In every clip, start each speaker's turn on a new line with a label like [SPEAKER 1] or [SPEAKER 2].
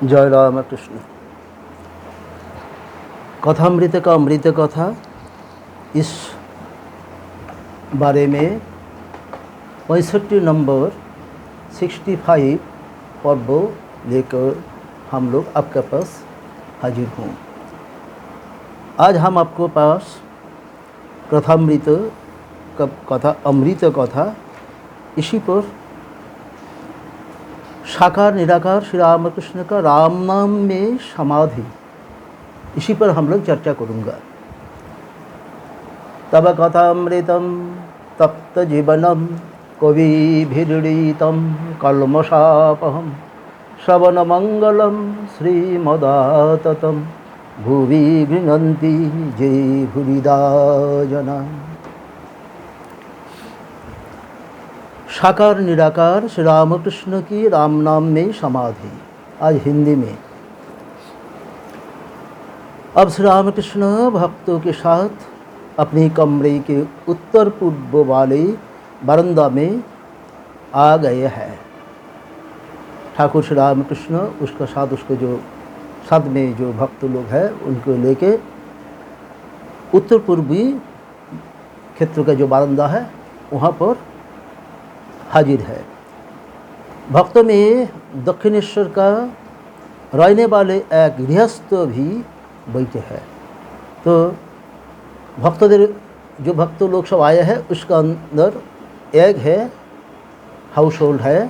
[SPEAKER 1] जय राम कृष्ण। कथामृत का अमृत कथा इस बारे में 65 नंबर 65 पर्व लेकर हम लोग आपके पास हाजिर हूँ। आज हम आपको पास कथामृत का कथा अमृत कथा इसी पर साकार निराकार श्री रामकृष्ण का राम नाम में समाधि, इसी पर हम लोग चर्चा करूँगा। तब कथामृतम तप्त जीवनम कविभिरीडितम कल्मषापहम श्रवण मंगलम श्रीमदाततम भुवि गृह्णन्ति जे भूरिदा जना। साकार निराकार श्री रामकृष्ण की राम नाम में समाधि, आज हिंदी में। अब श्री रामकृष्ण भक्तों के साथ अपनी कमरे के उत्तर पूर्व वाले बरंदा में आ गए हैं। ठाकुर श्री रामकृष्ण उसका साथ उसको जो साथ में जो भक्त लोग हैं उनको लेके उत्तर पूर्वी क्षेत्र का जो बरंदा है वहाँ पर हाजिर है। भक्तों में दक्षिणेश्वर का रहने वाले एक गृहस्थ भी बैठे हैं। तो जो भक्त लोग सब आए हैं उसका अंदर एक है हाउस होल्ड है,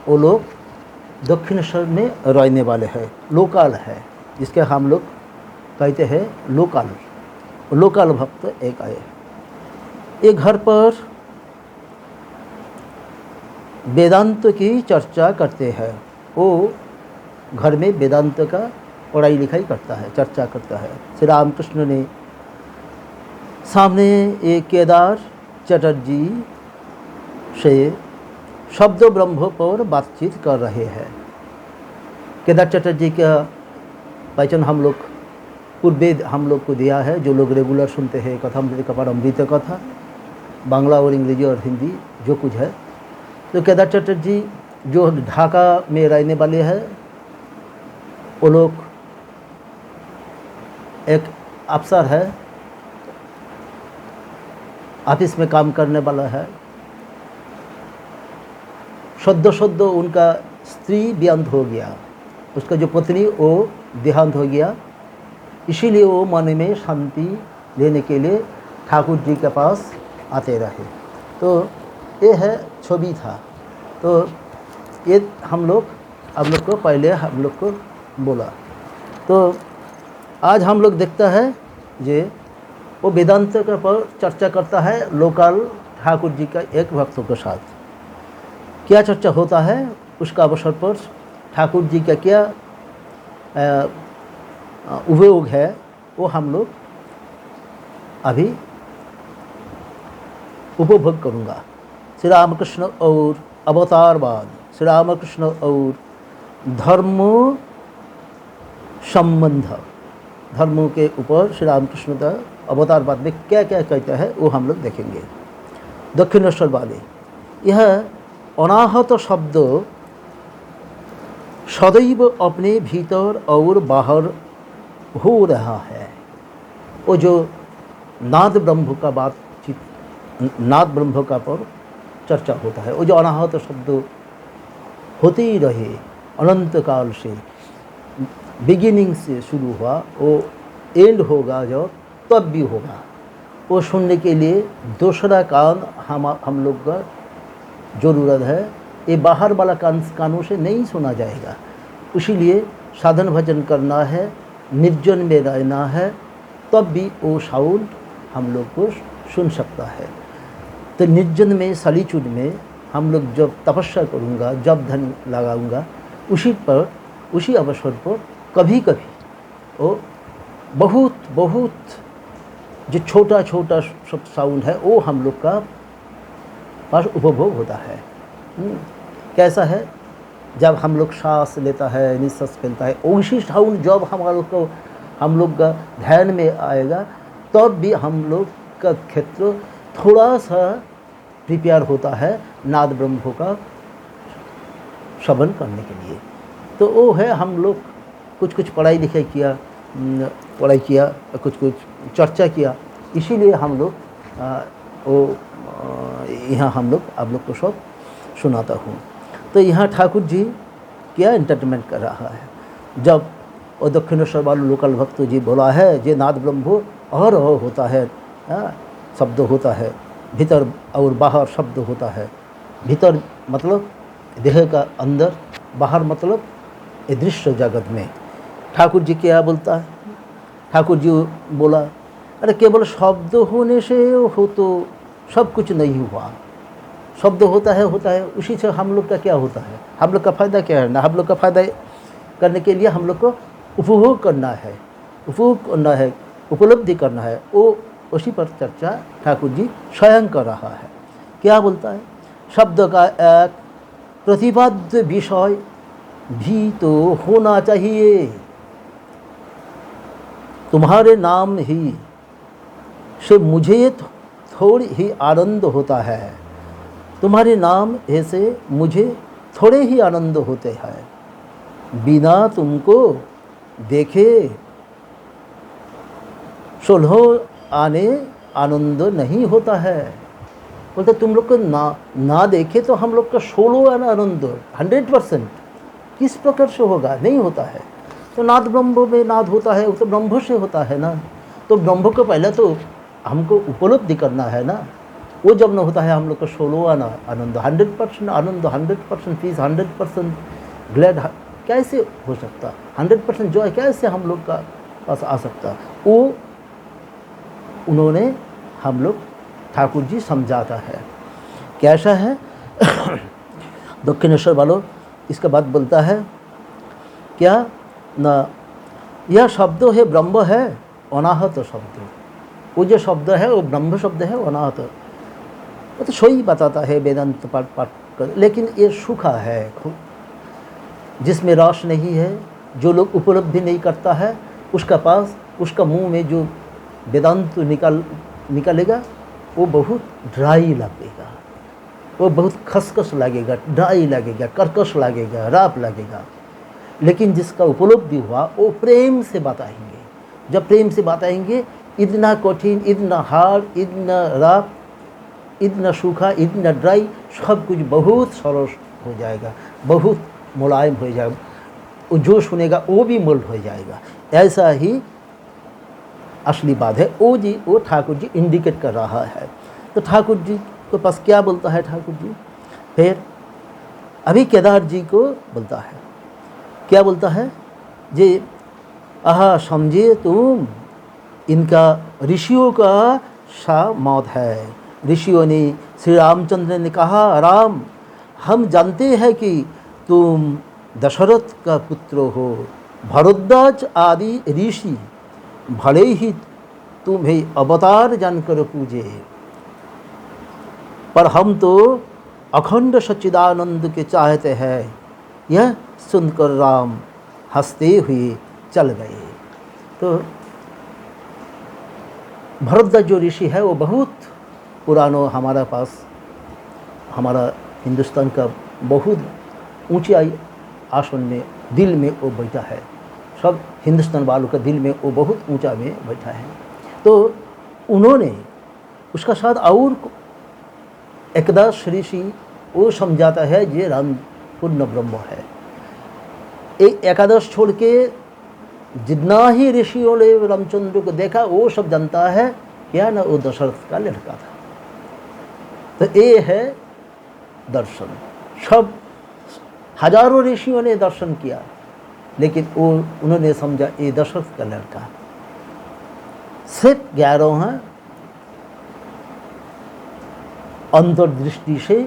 [SPEAKER 1] वो लोग दक्षिणेश्वर में रहने वाले हैं, लोकल है, जिसके हम लोग कहते हैं लोकल भक्त एक आए। एक घर पर वेदांत की चर्चा करते हैं। वो घर में वेदांत का पढ़ाई लिखाई करता है, चर्चा करता है। श्री रामकृष्ण ने सामने एक केदार चटर्जी से शब्द ब्रह्म पर बातचीत कर रहे हैं। केदार चटर्जी का पहचान हम लोग पूर्वे हम लोग को दिया है, जो लोग रेगुलर सुनते हैं कथामृत का अमृत कथा, बांग्ला और अंग्रेजी और हिंदी जो कुछ है। तो केदार चटर्जी जो ढाका में रहने वाले हैं, वो लोग एक अफसर है, ऑफिस में काम करने वाला है। सद्य उनका स्त्री देहांत हो गया, उसका जो पत्नी वो देहांत हो गया। इसीलिए वो मन में शांति लेने के लिए ठाकुर जी के पास आते रहे। तो ये है छवि था। तो ये हम लोग को पहले हम लोग को बोला। तो आज हम लोग देखता है जे वो वेदांत के पर चर्चा करता है लोकल ठाकुर जी का एक भक्तों के साथ। क्या चर्चा होता है उसका अवसर पर ठाकुर जी का क्या उपयोग है वो हम लोग अभी उपभोग करूँगा। श्री रामकृष्ण और अवतारवाद, श्री रामकृष्ण और धर्म संबंध, धर्मों के ऊपर श्री रामकृष्ण का अवतारवाद में क्या क्या कहता है वो हम लोग देखेंगे। दक्षिणेश्वर वाले यह अनाहत शब्द सदैव अपने भीतर और बाहर हो रहा है। वो जो नाद ब्रह्म का बातचीत, नाद ब्रह्म का पर चर्चा होता है, वो जो अनाहत शब्द होते ही रहे अनंत काल से, बिगिनिंग से शुरू हुआ, वो एंड होगा जब तब भी होगा। वो सुनने के लिए दूसरा कान हम लोग का ज़रूरत है। ये बाहर वाला कानों से नहीं सुना जाएगा। इसीलिए साधन भजन करना है, निर्जन में रहना है, तब भी वो साउंड हम लोग को सुन सकता है। तो निर्जन में सॉलिट्यूड में हम लोग जब तपस्या करूँगा, जब धन लगाऊंगा, उसी अवसर पर कभी कभी वो बहुत जो छोटा सब साउंड है वो हम लोग का पास उपभोग होता है। कैसा है जब हम लोग सांस लेता है, निश्वास फैलता है, उसी साउंड जब हम लोग का ध्यान में आएगा तब भी हम लोग का क्षेत्र थोड़ा सा प्रिपेयर होता है नाद ब्रह्म का श्रवण करने के लिए। तो वो है, हम लोग कुछ कुछ पढ़ाई लिखाई किया, पढ़ाई किया, कुछ कुछ चर्चा किया, इसीलिए हम लोग यहाँ हम लोग आप लोग को सब सुनाता हूँ। तो यहाँ ठाकुर जी क्या एंटरटेनमेंट कर रहा है। जब और दक्षिणेश्वर वाले लोकल भक्त जी बोला है जे नाद ब्रह्मो और होता है, शब्द होता है भीतर और बाहर शब्द होता है। भीतर मतलब देह का अंदर, बाहर मतलब दृश्य जगत में। ठाकुर जी क्या बोलता है? ठाकुर जी बोला अरे केवल शब्द होने से हो तो सब कुछ नहीं हुआ। शब्द होता है उसी से हम लोग का क्या होता है, हम लोग का फ़ायदा क्या है ना। हम लोग का फ़ायदा करने के लिए हम लोग को उपभोग करना है, उपलब्धि करना है। वो उसी पर चर्चा ठाकुर जी स्वयं कर रहा है। क्या बोलता है? शब्द का एक प्रतिपाद्य विषय भी तो होना चाहिए। तुम्हारे नाम ही से मुझे थोड़ी ही आनंद होता है। तुम्हारे नाम ऐसे मुझे थोड़े ही आनंद होते हैं। बिना तुमको देखे सोलह आने आनंद नहीं होता है। बोलते तुम लोग को ना देखे तो हम लोग का 16 आना आनंद 100% किस प्रकार से होगा? नहीं होता है। तो नाद ब्रह्म में नाद होता है, वो तो ब्रह्म से होता है ना। तो ब्रह्म को पहले तो हमको उपलब्धि करना है ना। वो जब न होता है हम लोग का 16 आना आनंद 100% आनंद, 100% पीस, 100% ग्लैड कैसे हो सकता? 100% जॉय कैसे हम लोग का पास आ सकता? वो उन्होंने हम लोग ठाकुर जी समझाता है। कैसा है? दक्षिणेश्वर वालों इसके बाद बोलता है क्या ना, यह शब्द है ब्रह्म है अनाहत शब्द। वो जो शब्द है वो ब्रह्म शब्द है, अनाहत। वो तो सही बताता है वेदांत पाठ कर, लेकिन ये सूखा है जिसमें रस नहीं है। जो लोग उपलब्धि नहीं करता है उसका पास, उसका मुंह में जो वेदांत निकलेगा वो बहुत ड्राई लगेगा, वो बहुत खसखस लगेगा, ड्राई लगेगा, कर्कश लगेगा, राप लगेगा। लेकिन जिसका उपलब्धि हुआ वो प्रेम से बताएंगे। जब प्रेम से बताएंगे, इतना कठिन, इतना हार्ड, इतना राप, इतना सूखा, इतना ड्राई, सब कुछ बहुत सरल हो जाएगा, बहुत मुलायम हो जाएगा। वो जो सुनेगा वो भी मोल्ड हो जाएगा। ऐसा ही असली बात है। वो ठाकुर जी इंडिकेट कर रहा है। तो ठाकुर जी के पास क्या बोलता है ठाकुर जी? फिर अभी केदार जी को बोलता है, क्या बोलता है? जे आहा समझे तुम, इनका ऋषियों का सा मौत है। ऋषियों ने, श्री रामचंद्र ने कहा, राम हम जानते हैं कि तुम दशरथ का पुत्र हो। भरद्वाज आदि ऋषि भले ही तुम्हें अवतार जानकर पूजे, पर हम तो अखंड सच्चिदानंद के चाहते हैं। यह सुनकर राम हंसते हुए चल गए। तो भरद्वाज जो ऋषि है वो बहुत पुराना, हमारा पास, हमारा हिंदुस्तान का बहुत ऊंचाई आसन में, दिल में वो बैठा है। सब हिंदुस्तान वालों का दिल में वो बहुत ऊंचा में बैठा है। तो उन्होंने उसका साथ और एकादश ऋषि वो समझाता है ये राम पूर्ण ब्रह्म है। एक एकादश छोड़ के जितना ही ऋषियों ने रामचंद्र को देखा वो सब जानता है क्या ना, वो दशरथ का लड़का था। तो ये है दर्शन। सब हजारों ऋषियों ने दर्शन किया, लेकिन वो उन्होंने समझा ये दशरथ का लड़का। सिर्फ 11 हैं अंतर्दृष्टि से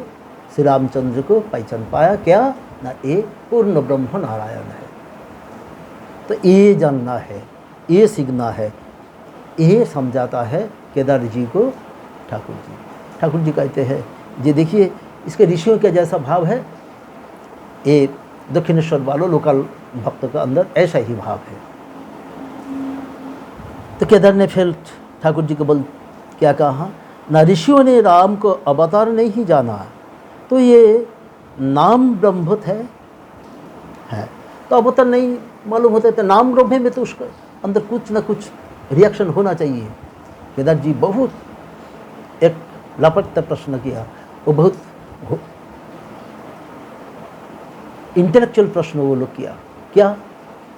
[SPEAKER 1] श्री रामचंद्र को पहचान पाया क्या ना, ये पूर्ण ब्रह्म नारायण है। तो ये जानना है, ये सीखना है, ये समझाता है केदार जी को ठाकुर जी। ठाकुर जी कहते हैं ये देखिए इसके ऋषियों के जैसा भाव है, ये दक्षिणेश्वर वालों लोकल भक्त का अंदर ऐसा ही भाव है। तो केदार ने फिर ठाकुर जी को क्या कहा ना, ऋषियों ने राम को अवतार नहीं जाना, तो ये नाम ब्रह्मत है। तो अब उतना नहीं मालूम होता, तो नाम ब्रह्म में तो उसका अंदर कुछ ना कुछ रिएक्शन होना चाहिए। केदार जी बहुत एक लापता प्रश्न किया, वो बहुत इंटेलेक्चुअल प्रश्न वो लोग किया, क्या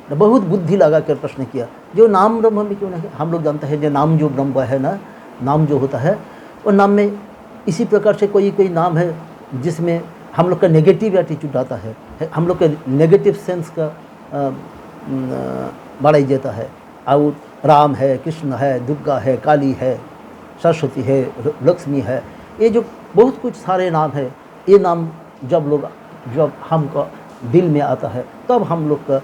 [SPEAKER 1] बहुत बुद्धि लगा कर प्रश्न किया, जो नाम ब्रह्म में क्यों नहीं। हम लोग जानते हैं जो नाम जो ब्रह्म है ना, नाम जो होता है वो नाम में इसी प्रकार से कोई कोई नाम है जिसमें हम लोग का नेगेटिव एटीट्यूड आता है, हम लोग के नेगेटिव सेंस का बढ़ाई देता है। और राम है, कृष्ण है, दुर्गा है, काली है, सरस्वती है, लक्ष्मी है, ये जो बहुत कुछ सारे नाम है, ये नाम जब हमको दिल में आता है तब हम लोग का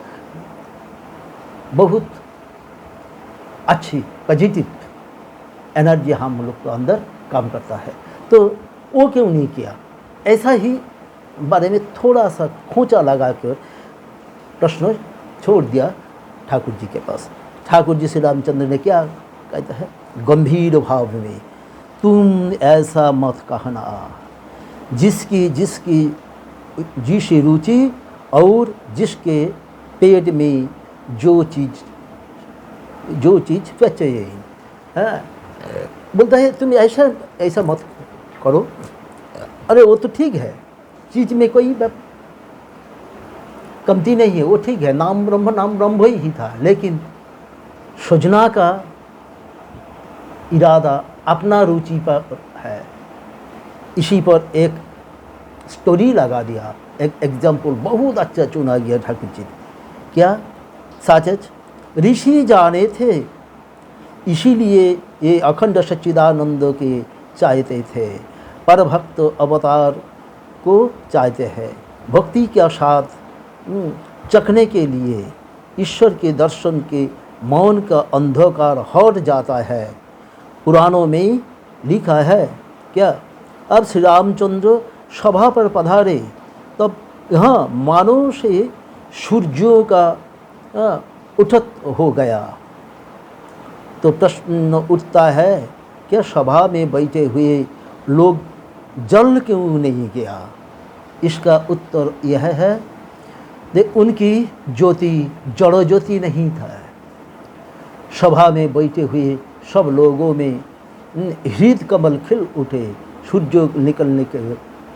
[SPEAKER 1] बहुत अच्छी पॉजिटिव एनर्जी हम लोग के अंदर काम करता है। तो वो क्यों नहीं किया, ऐसा ही बारे में थोड़ा सा खोंचा लगा कर प्रश्न छोड़ दिया ठाकुर जी के पास। ठाकुर जी श्री रामचंद्र ने क्या कहता है, गंभीर भाव में तुम ऐसा मत कहना, जिसकी जिसकी रुचि और जिसके पेट में जो चीज़ चाहिए है, बोलता है तुम ऐसा मत करो। अरे वो तो ठीक है, चीज़ में कोई कमती नहीं है, वो ठीक है, नाम ब्रह्म ही था, लेकिन सृजना का इरादा अपना रुचि पर है। इसी पर एक स्टोरी लगा दिया, एक एग्जाम्पल बहुत अच्छा चुना गया ठाकुर जी ने। क्या साचच ऋषि जाने थे, इसीलिए ये अखंड सच्चिदानंद के चाहते थे, पर भक्त अवतार को चाहते हैं। भक्ति के साथ चखने के लिए ईश्वर के दर्शन के मौन का अंधकार हट जाता है। पुराणों में लिखा है क्या, अब श्री रामचंद्र सभा पर पधारे तब यहाँ मानो से सूर्यों का उठत हो गया। तो प्रश्न उठता है, क्या सभा में बैठे हुए लोग जल क्यों नहीं गया? इसका उत्तर यह है कि उनकी ज्योति जड़ ज्योति नहीं था। सभा में बैठे हुए सब लोगों में हृदय कमल खिल उठे, सूर्य निकलने के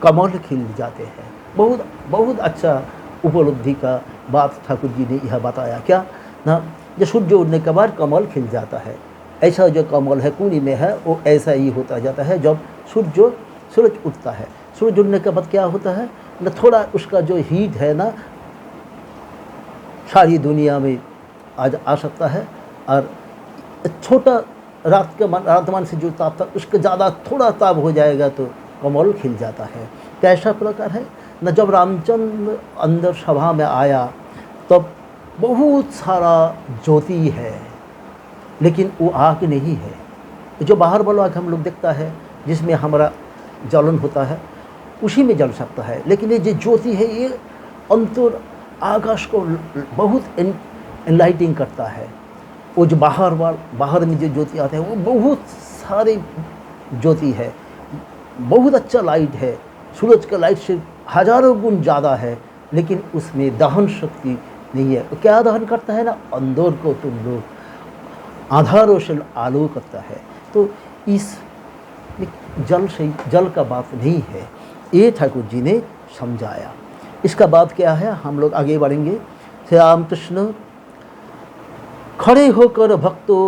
[SPEAKER 1] कमल खिल जाते हैं। बहुत बहुत अच्छा उपलब्धि का बात ठाकुर जी ने यह बताया। क्या ना, जो सूर्य उड़ने के बाद कमल खिल जाता है, ऐसा जो कमल है कुनी में है वो ऐसा ही होता जाता है जब सूरज उठता है। सूरज उड़ने के बाद क्या होता है ना, थोड़ा उसका जो हीट है ना सारी दुनिया में आ सकता है, और छोटा रातमान से जो ताप था उसका ज़्यादा थोड़ा ताप हो जाएगा तो कमल खिल जाता है। कैसा प्रकार है न, जब रामचंद्र अंदर सभा में आया तब बहुत सारा ज्योति है, लेकिन वो आग नहीं है। जो बाहर वाला आग हम लोग देखता है जिसमें हमारा जलन होता है उसी में जल सकता है, लेकिन ये जो ज्योति है ये अंतर आकाश को बहुत एनलाइटिंग करता है। वो जो बाहर में जो ज्योति आता है वो बहुत सारे ज्योति है, बहुत अच्छा लाइट है, सूरज का लाइट से हजारों गुण ज़्यादा है, लेकिन उसमें दहन शक्ति नहीं है। तो क्या दहन करता है ना, अंदर को तुम लोग आधारों से आलोक करता है। तो इस जल का बात नहीं है, ये ठाकुर जी ने समझाया। इसका बात क्या है, हम लोग आगे बढ़ेंगे। श्री रामकृष्ण खड़े होकर भक्तों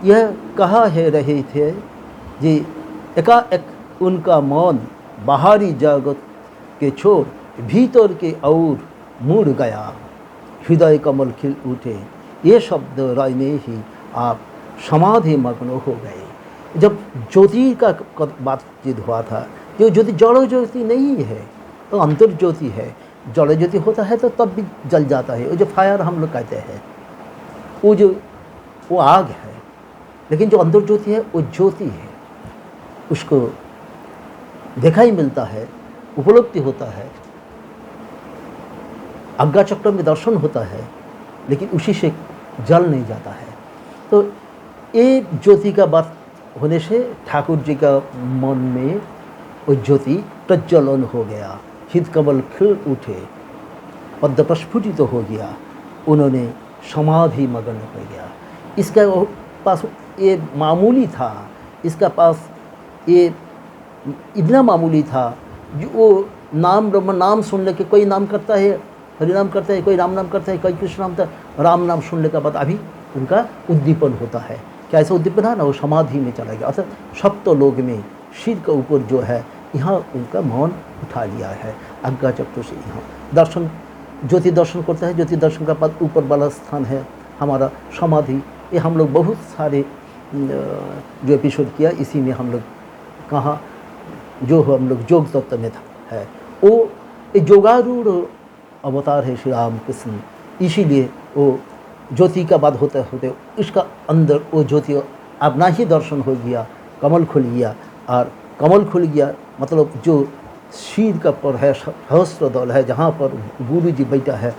[SPEAKER 1] यह कहा है रहे थे जी, एकाएक उनका मौन बाहरी जगत के छोर भीतर के और मुड़ गया। हृदय कमल खिल उठे, ये शब्द राय में ही आप समाधि मग्न हो गए। जब ज्योति का बातचीत हुआ था, जो ज्योति जड़ ज्योति नहीं है तो अंतर ज्योति है। जड़ ज्योति होता है तो तब भी जल जाता है, वो जो फायर हम लोग कहते हैं वो आग है, लेकिन जो अंतर ज्योति है वो ज्योति है, उसको देखा ही मिलता है, उपलब्धि होता है, आज्ञा चक्र में दर्शन होता है, लेकिन उसी से जल नहीं जाता है। तो ये ज्योति का बात होने से ठाकुर जी का मन में वो ज्योति प्रज्वलन हो गया, हृदय कमल खिल उठे पद्म प्रस्फुटित हो गया, उन्होंने समाधि मग्न हो गया। इसका पास ये मामूली था, इसका पास ये इतना मामूली था जो वो नाम ब्रह्म नाम सुनने के, कोई नाम करता है हरिनाम करता है, कोई राम नाम करता है, कोई कृष्ण नाम करता है, राम नाम सुनने के बाद अभी उनका उद्दीपन होता है। क्या ऐसा उद्दीपन है ना, वो समाधि में चला गया। अर्थात सप्तलोक में सिर के ऊपर जो है यहाँ उनका मौन उठा लिया है, आज्ञा चक्र से। यहाँ दर्शन, ज्योति दर्शन करता है, ज्योति दर्शन का बाद ऊपर वाला स्थान है हमारा समाधि। ये हम लोग बहुत सारे जो एपिसोड किया इसी में हम लोग कहाँ जो हम लोग योग तत्व में था है, वो योगारूढ़ अवतार है श्री राम कृष्ण। इसीलिए वो ज्योति का बाद होते होते उसका अंदर वो ज्योति अपना ही दर्शन हो गया, कमल खुल गया। और कमल खुल गया मतलब जो शीर का पर है, सहस्त्र दल है, जहाँ पर गुरु जी बैठा है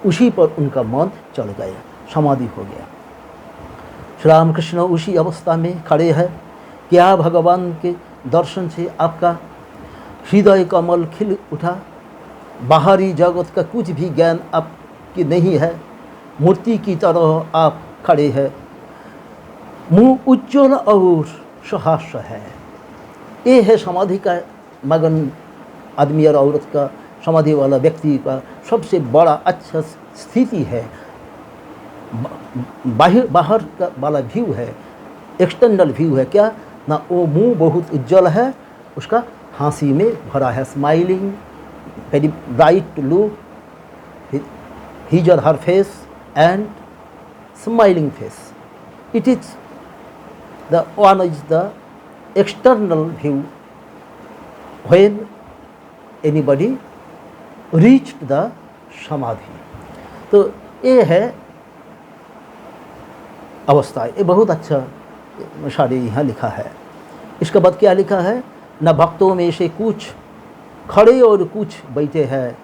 [SPEAKER 1] उसी पर उनका मन चल गया, समाधि हो गया। श्री राम कृष्ण उसी अवस्था में खड़े हैं। क्या भगवान के दर्शन से आपका हृदय कमल खिल उठा? बाहरी जगत का कुछ भी ज्ञान आपकी नहीं है, मूर्ति की तरह आप खड़े हैं। मुँह उज्ज्वल और सुहास्य है। ये है समाधि का मगन आदमी और औरत का, समाधि वाला व्यक्ति का सबसे बड़ा अच्छा स्थिति है। बाहर का वाला व्यू है, एक्सटर्नल व्यू है क्या ना, वो मुंह बहुत उज्जवल है, उसका हंसी में भरा है, smiling, very bright look, his और her face and smiling face. It is the one is the external view when anybody reached the समाधि। तो ये है अवस्था। ये बहुत अच्छा सारे यहाँ लिखा है। इसके बाद क्या लिखा है? न भक्तों में से कुछ खड़े और कुछ बैठे हैं,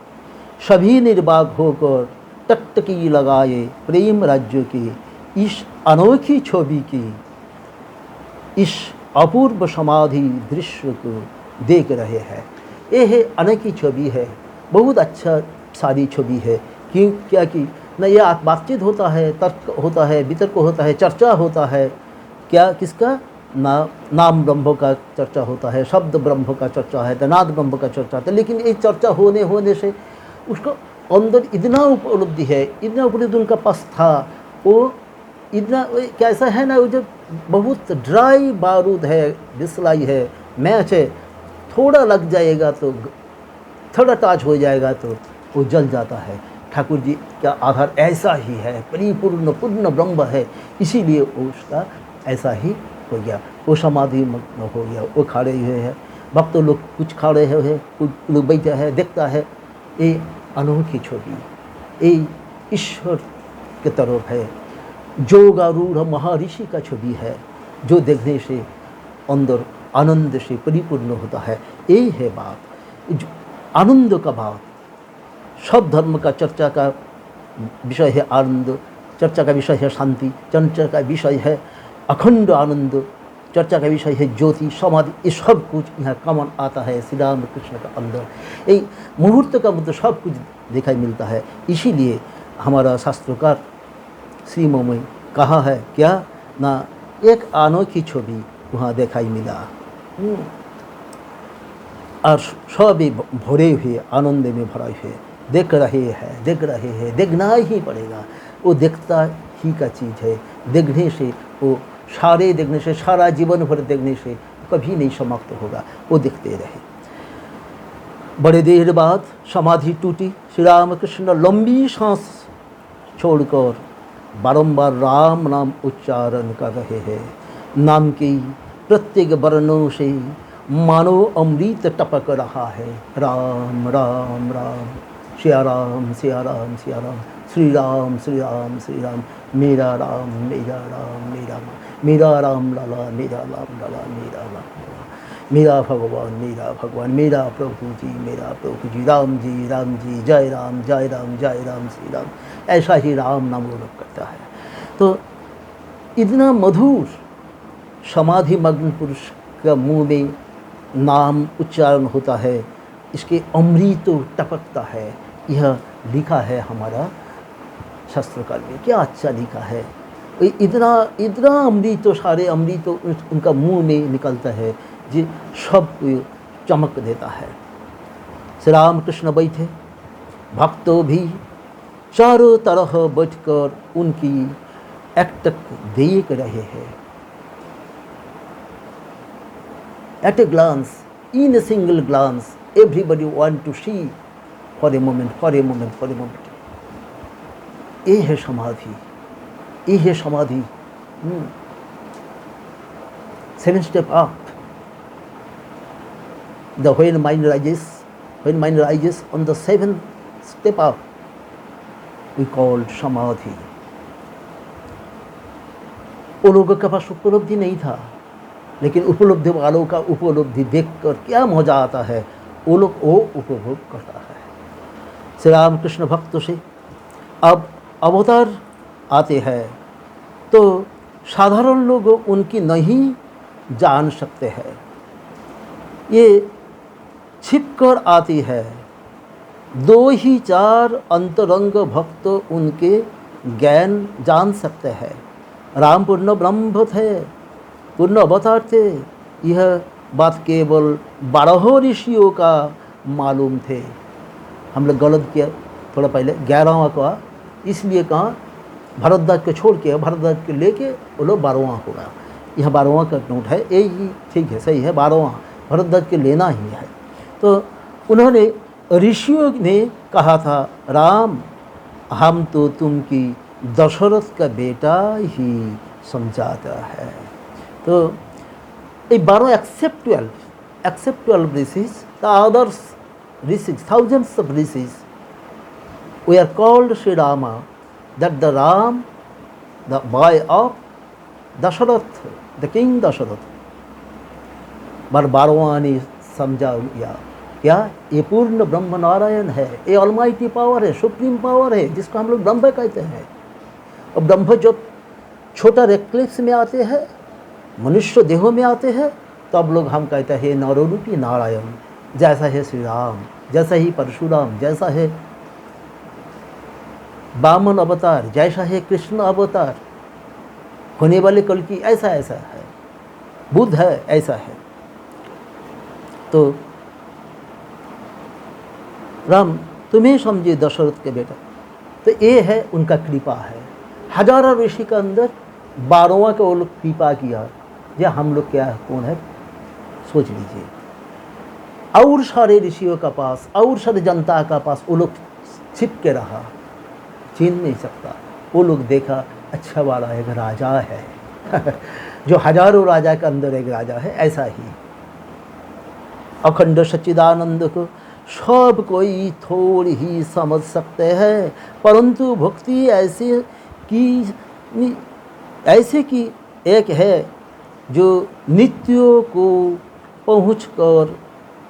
[SPEAKER 1] सभी निर्बाक होकर टकटकी लगाए प्रेम राज्य की इस अनोखी छवि की, इस अपूर्व समाधि दृश्य को देख रहे हैं। ये है अनोखी छवि है, बहुत अच्छा सारी छवि है। क्यों? क्या कि न यह बातचीत होता है, तर्क होता है, वितर्क होता है, चर्चा होता है। क्या किसका? नाम ब्रह्म का चर्चा होता है, शब्द ब्रह्म का चर्चा है, नाद ब्रह्म का चर्चा होता है। लेकिन ये चर्चा होने से उसका अंदर इतना उपलब्धि है, इतना उपलब्धि उनका पास था। वो इतना कैसा है ना, वो जब बहुत ड्राई बारूद है, दिसलाई है, मैच है, थोड़ा लग जाएगा तो, थोड़ा टच हो जाएगा तो वो जल जाता है। ठाकुर जी का आधार ऐसा ही है, परिपूर्ण पूर्ण ब्रह्म है, इसीलिए उसका ऐसा ही हो गया। वो समाधि मग्न हो गया, वो खड़े हुए हैं, भक्त लोग कुछ खड़े हुए हैं, कुछ लोग बैठे हैं, देखता है। ये अनोखी छवि, ये ईश्वर की तरफ है, जोगारूढ़ महर्षि का छवि है, जो देखने से अंदर आनंद से परिपूर्ण होता है। यही है बात, आनंद का भाव। सब धर्म का चर्चा का विषय है आनंद, चर्चा का विषय है शांति, चर्चा का विषय है अखंड आनंद, चर्चा का विषय है ज्योति, समाधि। ये सब कुछ यहाँ कॉमन आता है श्री राम कृष्ण का अंदर। ये मुहूर्त का मतलब सब कुछ दिखाई मिलता है। इसीलिए हमारा शास्त्रकार श्रीमों में कहा है क्या ना, एक अनोखी छवि वहाँ दिखाई मिला और सब भरे हुए आनंद में भरे हुए देख रहे हैं, देखना ही पड़ेगा। वो देखता ही का चीज़ है, देखने से वो सारे देखने से, सारा जीवन भर देखने से कभी नहीं समाप्त होगा, वो देखते रहे। बड़े देर बाद समाधि टूटी। श्री राम कृष्ण लंबी सांस छोड़कर बारंबार राम नाम उच्चारण कर रहे हैं। नाम की प्रत्येक वर्णों से मानो अमृत टपक रहा है। राम राम राम, सिया राम सिया राम सिया राम, श्री राम श्री राम श्री राम, मेरा राम मेरा राम मेरा राम, मेरा राम लाला मेरा राम लाला, मेरा राम मेरा भगवान मेरा भगवान, मेरा प्रभु जी राम जी जय राम जय राम जय राम श्री राम। ऐसा ही राम नाम वो लोग करता है। तो इतना मधुर समाधि मग्न पुरुष का मुँह में नाम उच्चारण होता है, इसके अमृत टपकता है। यह लिखा है हमारा शास्त्रकार में, क्या अच्छा लिखा है। इतना इतना अमृत तो सारे अमृत तो उनका मुंह में निकलता है जो सब चमक देता है। श्री राम कृष्ण बैठे, भक्तों भी चारों तरह बैठकर उनकी एकटक देख रहे हैं। At a glance, in a single glance, everybody want to see for a moment, for a moment, for a moment. ये है समाधि, ये है समाधि। 7 step up. When mind rises on the 7th step up, we call समाधि। वो लोगों के पास उपलब्धि नहीं था, लेकिन उपलब्धि वालों का उपलब्धि देखकर क्या मजा आता है, वो लोग वो उपभोग करता है। श्री राम कृष्ण भक्त से अब अवतार आते हैं तो साधारण लोग उनकी नहीं जान सकते हैं, ये छिप कर आती है। 2 ही 4 अंतरंग भक्त उनके ज्ञान जान सकते हैं। राम पूर्ण ब्रह्म थे, पूर्ण अवतार थे, यह बात केवल 12 ऋषियों का मालूम थे। हम लोग गलत किया थोड़ा पहले, 11वां का इसलिए कहा भरद्वाज को छोड़ के, भरद्वाज को लेके वो लोग 12वां होगा। यह 12वां का नोट है, यही ठीक है, सही है, 12वां भरद्वाज के लेना ही है। तो उन्होंने ऋषियों ने कहा था, राम हम तो तुमकी दशरथ का बेटा ही समझाता है। तो ये 12 except 12 rishis, the others rishis, thousands of rishis, we are called Sri Rama, that the Ram, the boy of Dasharath, the king Dasharath। पर 12वां ने समझा क्या ये पूर्ण ब्रह्म नारायण है, ये ऑलमाइटी पावर है, सुप्रीम पावर है, जिसको हम लोग ब्रह्म कहते हैं। और ब्रह्म जब छोटा रेक्लेक्स में आते हैं, मनुष्य देहों में आते हैं, तब लोग हम कहते हैं नरोरूपी नारायण। जैसा है श्री राम, जैसा ही परशुराम, जैसा है वामन अवतार, जैसा है कृष्ण अवतार, होने वाले कल की ऐसा ऐसा है, बुद्ध है ऐसा है। तो राम तुम्हें समझे दशरथ के बेटा, तो ये है उनका कृपा है। हजारों ऋषि के अंदर 12वां का वो लोग कृपा किया, या हम लोग क्या कौन है सोच लीजिए। और सारे ऋषियों का पास, और सारे जनता का पास वो लोग छिप के रहा, छीन नहीं सकता। वो लोग देखा अच्छा वाला एक राजा है जो हजारों राजा के अंदर एक राजा है, ऐसा ही अखंड सच्चिदानंद को सब कोई थोड़ी ही समझ सकते हैं, परंतु भक्ति ऐसे की एक है जो नित्यों को पहुंचकर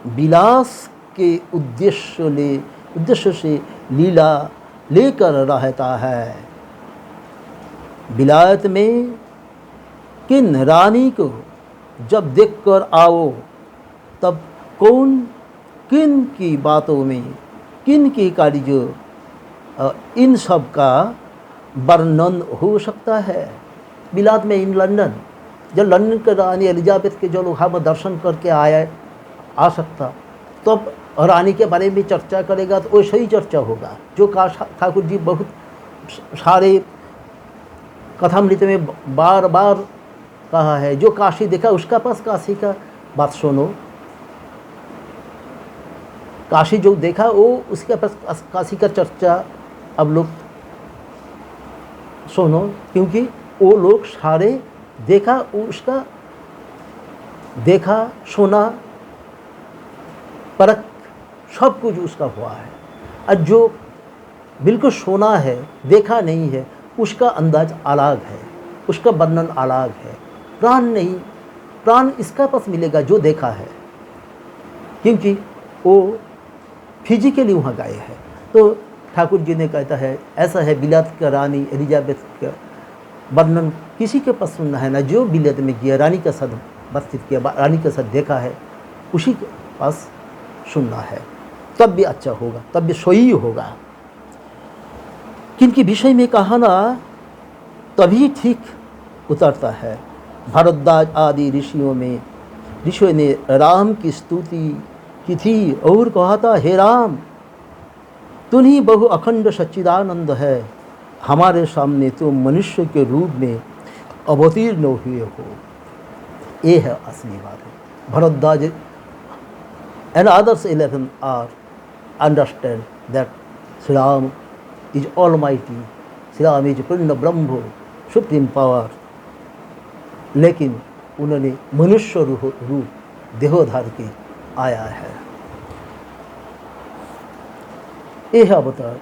[SPEAKER 1] विलास के उद्देश्य से लीला लेकर रहता है। विलायत में किन रानी को जब देखकर आओ, तब कौन किन की बातों में, किन की कारिजों, इन सब का वर्णन हो सकता है। विलायत में इन लंदन, जब लंदन के रानी एलिजाबेथ के जो लोग हम दर्शन करके आ सकता, तब रानी के बारे में चर्चा करेगा तो वैसे ही चर्चा होगा। जो ठाकुर जी बहुत सारे कथामृत में बार बार कहा है, जो काशी देखा उसका पास काशी का बात सुनो, काशी जो देखा वो उसके पास काशी का चर्चा अब लोग सुनो, क्योंकि वो लोग सारे देखा, उसका देखा सुना परख सब कुछ उसका हुआ है। और जो बिल्कुल सुना है देखा नहीं है, उसका अंदाज अलग है, उसका वर्णन अलग है। प्राण नहीं, प्राण इसका पास मिलेगा जो देखा है, क्योंकि वो फिजिकली वहाँ गए हैं। तो ठाकुर जी ने कहता है ऐसा है, विलायत का रानी एलिजाबेथ का वर्णन किसी के पास सुनना है ना, जो विलायत में किया, रानी के साथ बातचीत किया, रानी के साथ देखा है, उसी के पास सुनना है, तब भी अच्छा होगा, तब भी सही होगा। किनके विषय में कहना तभी ठीक उतरता है। भारद्वाज आदि ऋषियों ने राम की स्तुति की थी और कहा था, हे राम, तुम ही बहु अखंड सच्चिदानंद है, हमारे सामने तुम मनुष्य के रूप में अवतीर्ण हुए हो। ये है असली बात है। Bhardwaj and others 11 are understand that Sri Ram is almighty, Sri Ram is Purna Brahma, supreme power, लेकिन उन्होंने मनुष्य रूप देहोधार के आया है। यह अवतार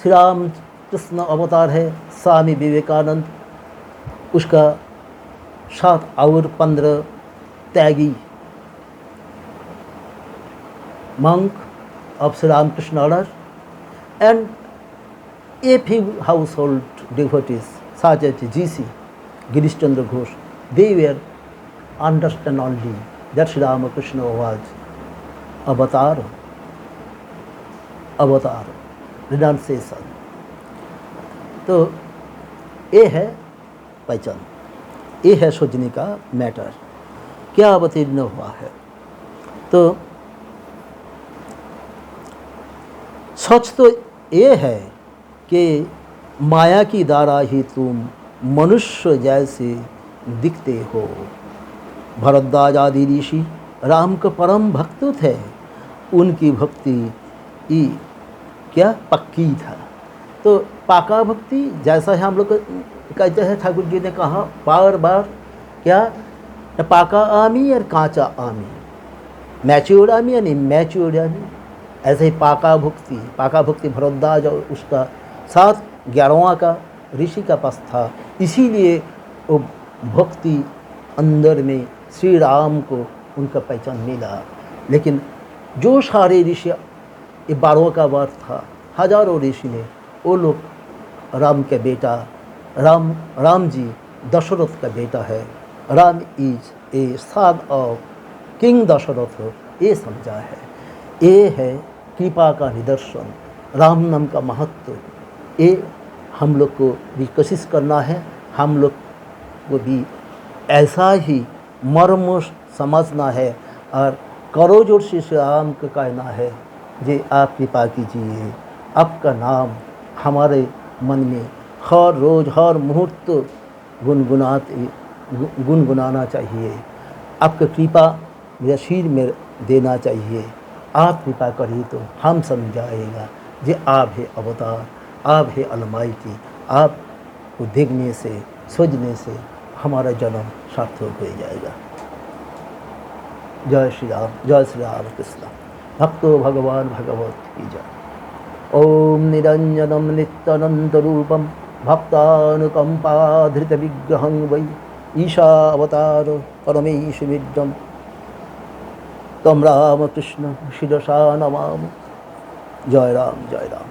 [SPEAKER 1] श्री राम कृष्ण अवतार है। स्वामी विवेकानंद, उसका 7 और 15 त्यागी monk of Sri Ramakrishna order, and a few household devotees such as G.C. Girish Chandra Ghosh, they were understand only that Sri Ramakrishna was avatar, renunciation. तो ये है पहचान, ये है सोचने का मैटर, क्या अवतीर्ण हुआ है। तो सच तो ये है कि माया की द्वारा ही तुम मनुष्य जैसे दिखते हो। भारद्वाज आदि ऋषि राम के परम भक्त थे, उनकी भक्ति क्या पक्की था। तो पाका भक्ति जैसा है हम लोग कहते हैं, ठाकुर जी ने कहा बार बार, क्या पाका आमी और कांचा आमी, मैच्योर्ड आमी यानी मैच्योर्ड आमी। ऐसे ही पाका भक्ति भारद्वाज और उसका 7/11वां का ऋषि का पास था, इसीलिए वो भक्ति अंदर में श्री राम को उनका पहचान मिला। लेकिन जो सारे ऋषि, ये 12वां का वर्ष था, हजारों ऋषि ने, वो लोग राम के बेटा, राम जी दशरथ का बेटा है, Ram is a son of king Dasharath, ये समझा है। ये है कृपा का निदर्शन, राम नाम का महत्व। ये हम लोग को भी कोशिश करना है, हम लोग को भी ऐसा ही मर्म समझना है और करो जोर से राम को कहना है, जे आप कृपा कीजिए, आपका नाम हमारे मन में हर रोज़ हर मुहूर्त गुनगुनाना चाहिए। आपकी कृपा मेरे सिर में देना चाहिए। आप कृपा करिए तो हम समझ जाएगा जे आप है अवतार, आप है अलमाइटी। आपको देखने से, सोचने से हमारा जन्म सार्थक हो जाएगा। जय श्री राम, जय श्री राम कृष्ण। भक्तो भगवान भगवत की जय। ओम निरंजनम नित्यानंतरूपम भक्तानुकंपाधृत विग्रहं वै ईशावतार परमेशमिद्रम तम रामकृष्ण शिरसा नमामि। जय राम, जय राम।